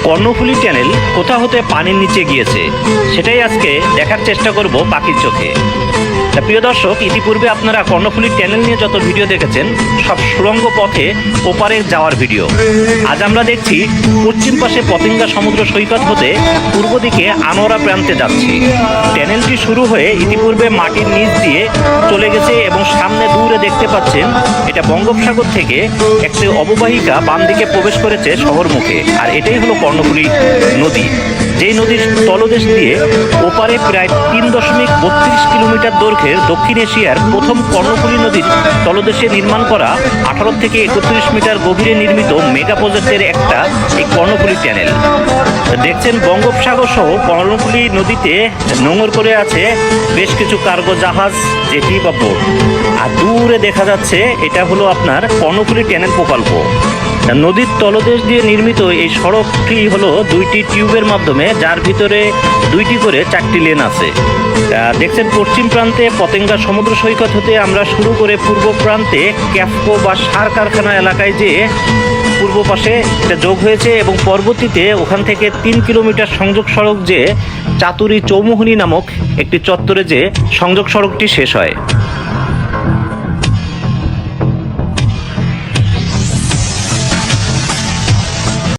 Karnaphuli tunnel কোথা হতে পানির নিচে গিয়েছে সেটাই আজকে দেখার চেষ্টা করব পাখির চোখে। প্রিয় দর্শক, ইতিপূর্বে আপনারা কর্ণফুলী টানেল নিয়ে যত ভিডিও দেখেছেন সব সুড়ঙ্গ পথে ওপারে যাওয়ার ভিডিও। আজ আমরা দেখছি পশ্চিম পাশে পতেঙ্গা সমুদ্র সৈকত হতে পূর্ব দিকে আনোয়ারা প্রান্তে যাচ্ছি। টানেলটি শুরু হয়ে ইতিপূর্বে মাটির নিচ দিয়ে চলে গেছে এবং সামনে দূরে দেখতে পাচ্ছেন এটা বঙ্গোপসাগর থেকে একটি অববাহিকা বাম দিকে প্রবেশ করেছে শহর মুখে। আর এটাই হলো কর্ণফুলী নদী, যেই নদীর তলদেশ দিয়ে ওপারে প্রায় 3.32 কিলোমিটার দৈর্ঘ্যের দক্ষিণ এশিয়ার প্রথম কর্ণফুলী নদীর তলদেশে নির্মাণ করা 18 থেকে 31 মিটার গভীরে নির্মিত মেগা প্রজেক্টের একটা এই কর্ণফুলী টানেল। দেখছেন বঙ্গোপসাগর সহ কর্ণফুলী নদীতে নোঙর করে আছে বেশ কিছু কার্গো জাহাজ, জেটি বা বোট। আর দূরে দেখা যাচ্ছে এটা হলো আপনার কর্ণফুলী টানেল প্রকল্প। নদীর তলদেশ দিয়ে নির্মিত এই সড়কটি হলো 2টি টিউবের মাধ্যমে, যার ভিতরে 2টি করে 4টি লেন আছে। দেখছেন পশ্চিম প্রান্তে পতেঙ্গা সমুদ্র সৈকত হতে আমরা শুরু করে পূর্ব প্রান্তে ক্যাফকো বা সার কারখানা এলাকায় যে পূর্ব পাশে এটা যোগ হয়েছে এবং পরবর্তীতে ওখান থেকে 3 কিলোমিটার সংযোগ সড়ক যে চাতুরী চৌমুহনী নামক একটি চত্বরে যে সংযোগ সড়কটি শেষ হয়।